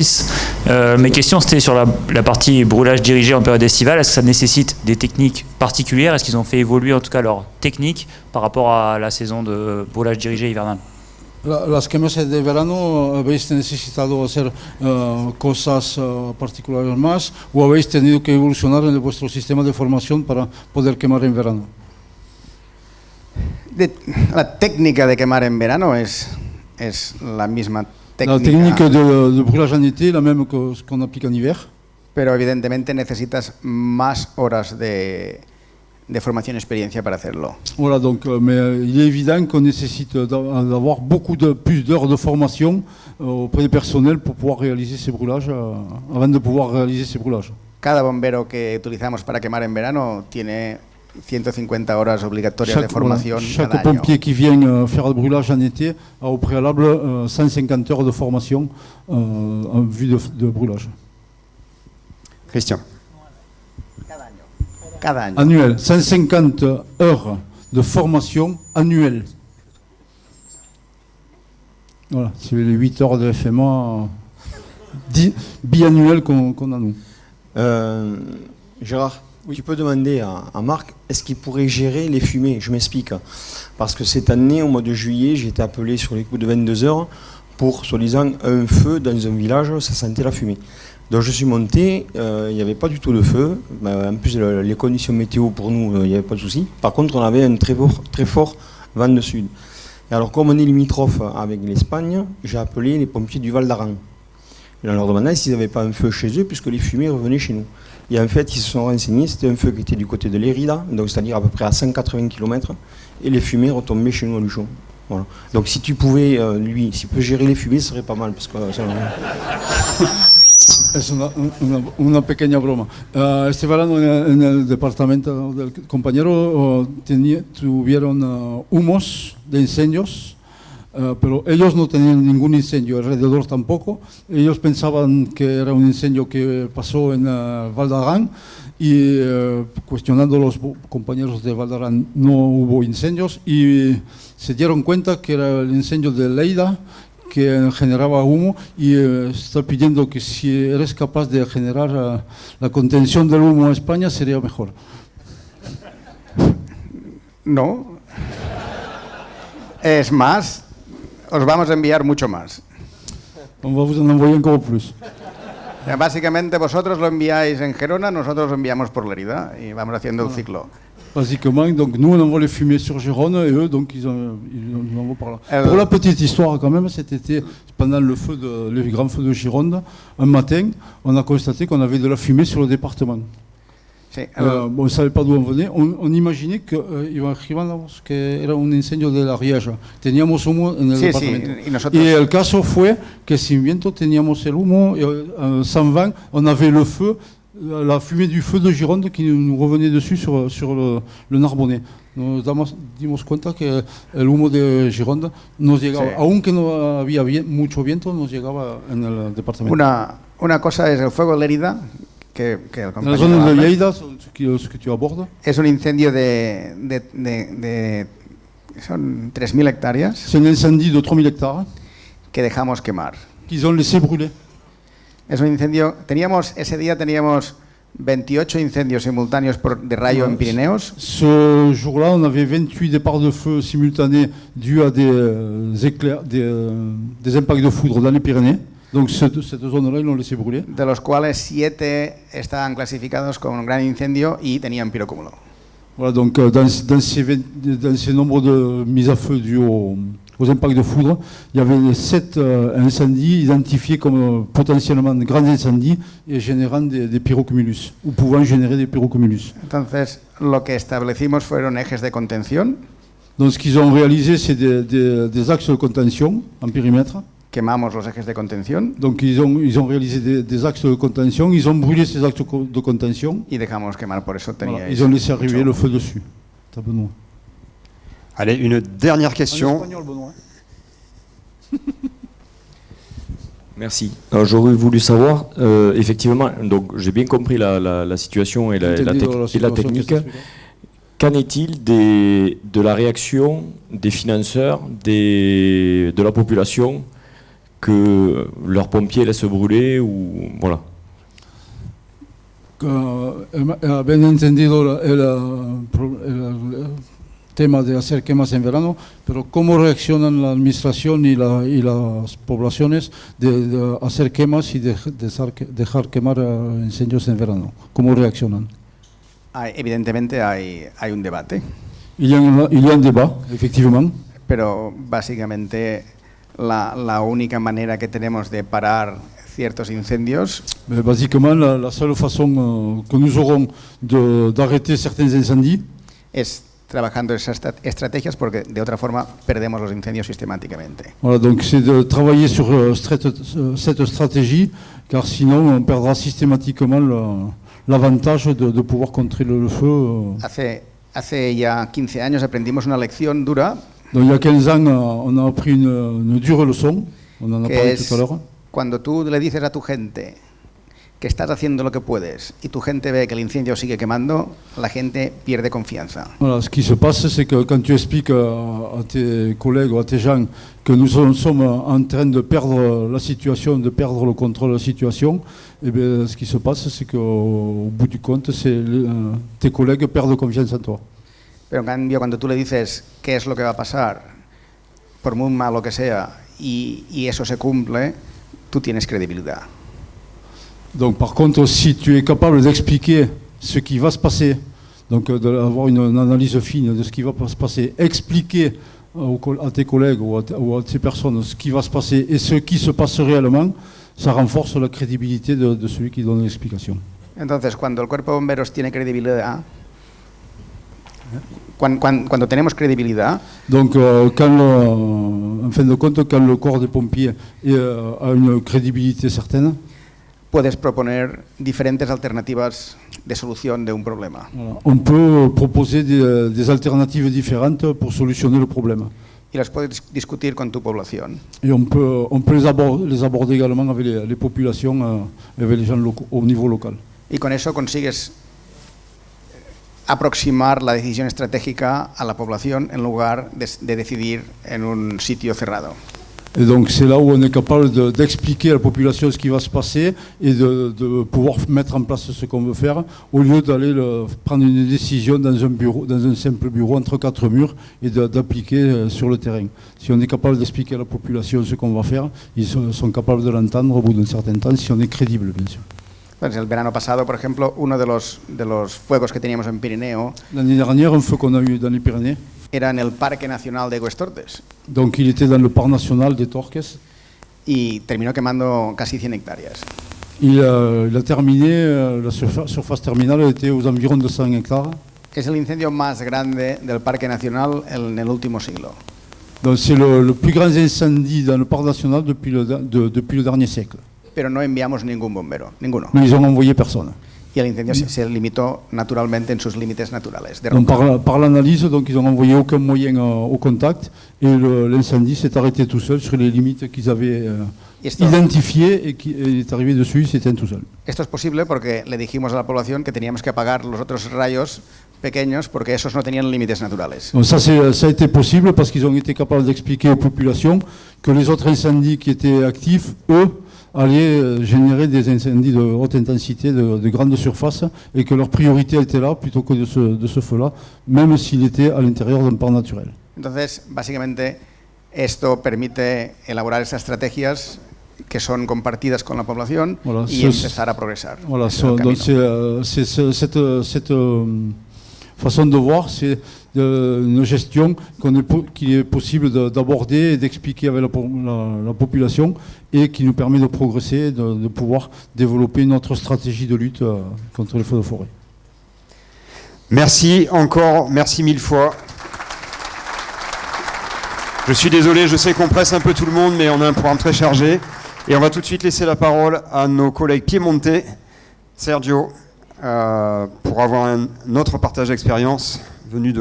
Mes questions c'était sur la partie brûlage dirigé en période estivale. Est-ce que ça nécessite des techniques particulières? Est-ce qu'ils ont fait évoluer en tout cas leur technique par rapport à la saison de brûlage dirigé hivernal? Las quemas de verano, ¿habéis necesitado hacer cosas particulares más o habéis tenido que evolucionar en vuestro sistema de formación para poder quemar en verano? La técnica de quemar en verano es la misma técnica. La technique de brûlage en été, la même qu'on applique en hiver. Pero evidentemente necesitas más horas de formación y experiencia para hacerlo. Voilà, donc, mais il est évident qu'on nécessite d'avoir plus d'heures de formation auprès du personnel pour pouvoir réaliser ces brûlages, avant de pouvoir réaliser ces brûlages. Cada bombero que utilizamos para quemar en verano tiene 150 horas obligatorias de formación chaque cada año. pompier qui vient faire le brûlage en été a au préalable 150 heures de formation en vue de brûlage. Christian. Cada año. Annuel, 150 heures de formation annuelle. Voilà, c'est les 8 heures de FMA biannuelles qu'on a nous. Gérard, oui. Tu peux demander à Marc, est-ce qu'il pourrait gérer les fumées? Je m'explique. Parce que cette année, au mois de juillet, j'ai été appelé sur les coups de 22 heures pour, soi-disant, un feu dans un village, ça sentait la fumée. Donc je suis monté, il n'y avait pas du tout de feu. En plus, les conditions météo pour nous, il n'y avait pas de souci. Par contre, on avait un très fort vent de sud. Et alors, comme on est limitrophe avec l'Espagne, j'ai appelé les pompiers du Val d'Aran. En leur demandant s'ils n'avaient pas un feu chez eux, puisque les fumées revenaient chez nous. Et en fait, ils se sont renseignés, c'était un feu qui était du côté de Lérida, donc c'est-à-dire à peu près à 180 km, et les fumées retombaient chez nous à Luchon. Voilà. Donc si tu pouvais, s'il peut gérer les fumées, ce serait pas mal, parce que Es una pequeña broma. Este verano en el departamento del compañero tuvieron humos de incendios, pero ellos no tenían ningún incendio, alrededor tampoco. Ellos pensaban que era un incendio que pasó en Val d'Aran y cuestionando a los compañeros de Val d'Aran no hubo incendios y se dieron cuenta que era el incendio de Lleida que generaba humo y está pidiendo que si eres capaz de generar la contención del humo en España sería mejor. No. Es más, os vamos a enviar mucho más. On va vous en envoyer encore plus. Básicamente vosotros lo enviáis en Gerona, nosotros lo enviamos por Lérida y vamos haciendo el ciclo. Basiquement, donc nous on envoie les fumées sur Gérone et eux donc ils envoient par là. Pour la petite histoire quand même, cet été, pendant le grand feu de Gironde, un matin, on a constaté qu'on avait de la fumée sur le département. Sí, on ne savait pas d'où on venait, on imaginait que imaginábamos que era un incendio de la Rieja. Teníamos humo en el departamento. Y el caso fue que sin viento teníamos el humo, sans vent, on avait le feu. La fumée du feu de Gironde qui nous revenait dessus sur le Narbonnais. Nos dimos cuenta que el humo de Gironde nos llegaba, sí. Aunque no había mucho viento, nos llegaba en el departamento. Una cosa es el fuego de Lérida, que el compañero la zona de Lleida, ce que tu abordes. Es un incendio son 3.000 hectáreas. C'est un incendie de 3.000 hectares. Que dejamos quemar. Qu'ils ont laissé brûler. Es un incendio, ese día teníamos 28 incendios simultáneos de rayo en Pirineos. Ce jour-là, on avait 28 départs de feu simultanés dus à des éclairs, des impacts de foudre dans les Pyrénées. Donc cette zone-là, ils l'ont laissé brûler. De los cuales 7 estaban clasificados como un gran incendio y tenían pirocúmulo. Voilà, donc dans ces nombres de mises à feu dus aux impacts de foudre, il y avait 7 incendies identifiés comme potentiellement grands incendies et générant des pyrocumulus, ou pouvant générer des pyrocumulus. Entonces, lo que establecimos fueron ejes de contención. Donc ce qu'ils ont réalisé, c'est des axes de contention en périmètre. Quemamos los ejes de contención. Donc ils ont réalisé des axes de contention, ils ont brûlé ces axes de contention. Y dejamos quemar, por eso teníais. Voilà, ils ont laissé arriver le feu dessus. T'as Benoît. Allez, une dernière question. Merci. Alors, j'aurais voulu savoir, effectivement, donc j'ai bien compris la situation et la technique. Qu'en est-il de la réaction des financeurs, de la population que leurs pompiers laissent brûler ou voilà. Bien entendido el tema de hacer quemas en verano, pero ¿cómo reaccionan la administración y las poblaciones de hacer quemas y dejar quemar incendios en verano? ¿Cómo reaccionan? Evidentemente hay un debate. Il y a un débat, effectivement. Pero básicamente la única manera que tenemos de parar ciertos incendios Básicamente, la seule façon que nous aurons d'arrêter certains incendies es trabajando esas estrategias, porque de otra forma perdemos los incendios sistemáticamente. Voilà, donc c'est de travailler sur cette stratégie, car sinon on perdra systématiquement l'avantage de pouvoir contrôler le feu. Hace ya 15 años aprendimos una lección dura. Donc il y a 15 ans, on a appris une dure leçon, on en a parlé tout à l'heure. Cuando tú le dices a tu gente que estás haciendo lo que puedes y tu gente ve que el incendio sigue quemando, la gente pierde confianza. Voilà, ce qui se passe, c'est que quand tu expliques à tes collègues ou à tes gens que nous sommes en train de perdre la situation, de perdre le contrôle de la situation, eh bien, ce qui se passe, c'est qu'au bout du compte, tes collègues perdent confiance en toi. Pero en cambio, cuando tú le dices qué es lo que va a pasar, por muy malo que sea, y eso se cumple, tú tienes credibilidad. Donc par contre, si tu es capable d'expliquer ce qui va se passer, donc d'avoir une analyse fine de ce qui va se passer, expliquer à tes collègues ou à ces personnes ce qui va se passer et ce qui se passe réellement, ça renforce la crédibilité de celui qui donne l'explication. Entonces, cuando el cuerpo de bomberos tiene credibilidad, cuando tenemos credibilidad, donc en fin de compte, quand le corps des pompiers a une crédibilité certaine, puedes proponer diferentes alternativas de solución de un problema. Voilà. On peut proposer des alternatives différentes pour solutionner le problème. Y las puedes discutir con tu población. Et on peut les aborder également avec les populations, avec les gens au niveau local. Y con eso consigues aproximar la decisión estratégica a la población en lugar de decidir en un sitio cerrado. Et donc c'est là où on est capable d'expliquer à la population ce qui va se passer et de pouvoir mettre en place ce qu'on veut faire, au lieu d'aller prendre une décision dans un bureau, dans un simple bureau entre quatre murs et d'appliquer sur le terrain. Si on est capable d'expliquer à la population ce qu'on va faire, ils sont capables de l'entendre au bout d'un certain temps, si on est crédible, bien sûr. Pues el verano pasado, por ejemplo, uno de los fuegos que teníamos en Pirineo L'année dernière, un feu qu'on a eu dans les Pyrénées, era en el Parque Nacional de Aigüestortes donc il était dans le parc national des Torques. y terminó quemando casi 100 hectáreas. Il a terminé, la surface terminale était aux environs de 100 hectares. Es el incendio más grande del Parque Nacional en el último siglo. Donc c'est le plus grand incendie dans le parc national depuis le dernier siècle. Pero no enviamos ningún bombero, ninguno. Mais ils ont envoyé personne. Y el incendio se limitó naturalmente en sus límites naturales. Donc par l'analyse, donc ils ont envoyé aucun moyen au contact et l'incendie s'est arrêté tout seul sur les limites qu'ils avaient identifiées et qui est arrivé dessus, il s'éteint tout seul. Esto es posible porque le dijimos a la población que teníamos que apagar los otros rayos pequeños porque esos no tenían límites naturales. Donc ça a été possible parce qu'ils ont été capables d'expliquer aux populations que les autres incendies qui étaient actifs, eux, allaient générer des incendies de haute intensité, de grande surface, et que leur priorité était là plutôt que de ce feu-là, même s'il était à l'intérieur d'un parc naturel. Entonces, básicamente, esto permite elaborar esas estrategias que son compartidas con la población y empezar a progresar. Voilà, donc c'est cette façon de voir, c'est une gestion qu'il est possible d'aborder et d'expliquer avec la population et qui nous permet de progresser, de pouvoir développer une autre stratégie de lutte contre les feux de forêt. Merci encore, merci mille fois. Je suis désolé, je sais qu'on presse un peu tout le monde, mais on a un programme très chargé. Et on va tout de suite laisser la parole à nos collègues piémontais, Sergio, pour avoir un autre partage d'expérience venu de